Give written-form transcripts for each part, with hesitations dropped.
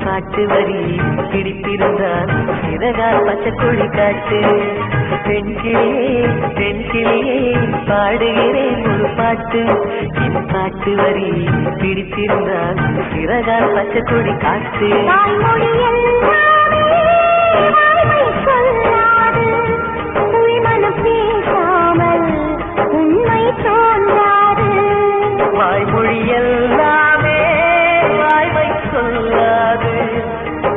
பாட்டு வரி பிடித்திருந்தால் சிறகால் பச்சைக்கொடி காட்டு. பெண்கிளியே பாடுகிறேன் ஒரு பாட்டு. என் பாட்டு வரி பிடித்திருந்தால் சிறகால் பச்சைக்கொடி காட்டு. வாய்மொழி எல்லாமே வாய்மை சொல்லாது.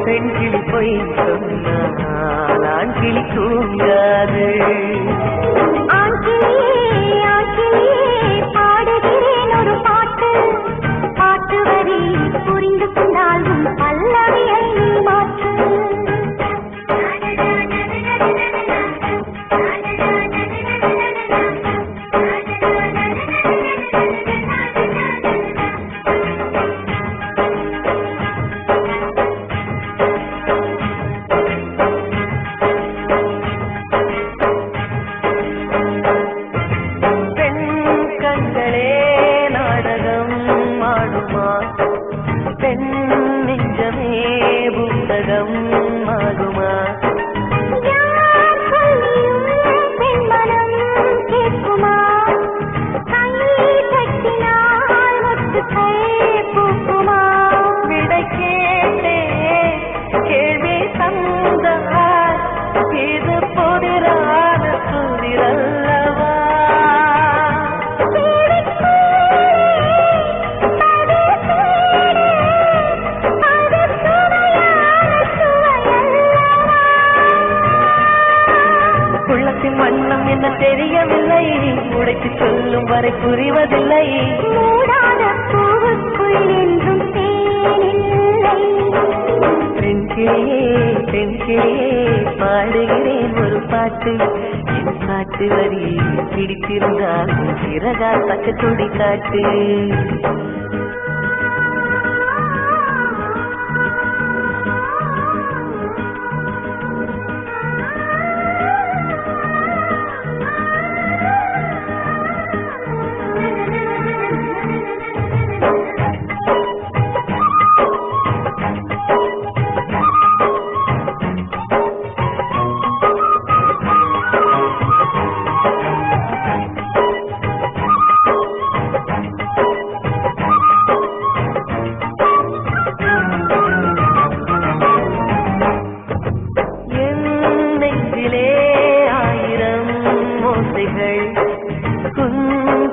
பெண்கிளி பொய் சொன்னால் ஆண்கிளி தூங்காது. பாடுகிறேன் ஒரு பாட்டு. பாட்டு வரி புரிந்து கொண்டால் பல்லவியை மாற்று. பெண் நெஞ்சமே புத்தகம் ஆகுமா? விடை கேட்டே கேள்வி தந்தார். இது புதிரான புதிரல்லவா? உள்ளத்தின் வண்ணம் என்ன தெரியவில்லை. உடைத்து சொல்லும் வரை புரிவதில்லை. மூடாத பூவுக்குள் என்றும் தேனில்லை. பெண்கிளியே பாடுகிறேன் ஒரு பாட்டு. என் பாட்டு வரி பிடித்திருந்தால் சிறகால் பச்சைக்கொடி காட்டு.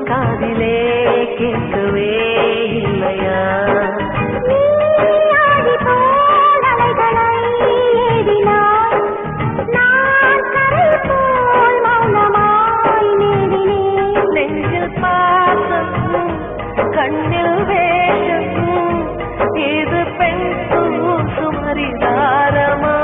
காதிலே கேட்கவே இல்லையா? நெஞ்சில் பாசம் கண்ணில் வேஷம் இது பெண் சுமரிதாரமா?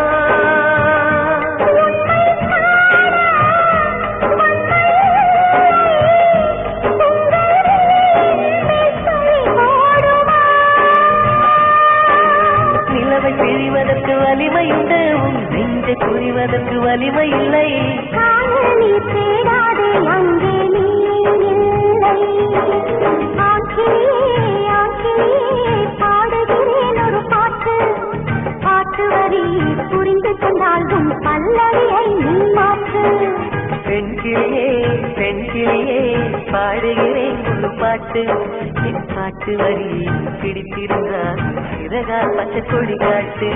பிரிவதற்கு வலிமை உண்டு. உன் நெஞ்சை புரிவதற்கு வலிமை இல்லை. தேடாதே அங்கே நீ இல்லை. பாடுகிறேன் ஒரு பாட்டு. பாட்டு வரி புரிந்து கொண்டால் பல்லவியை நீ மாற்று. பெண்கிளியே பாடுகிறேன் ஒரு பாட்டு. என் பாட்டு வரி பிடித்திருந்தால் சிறகால் பச்சைக்கொடி காட்டு.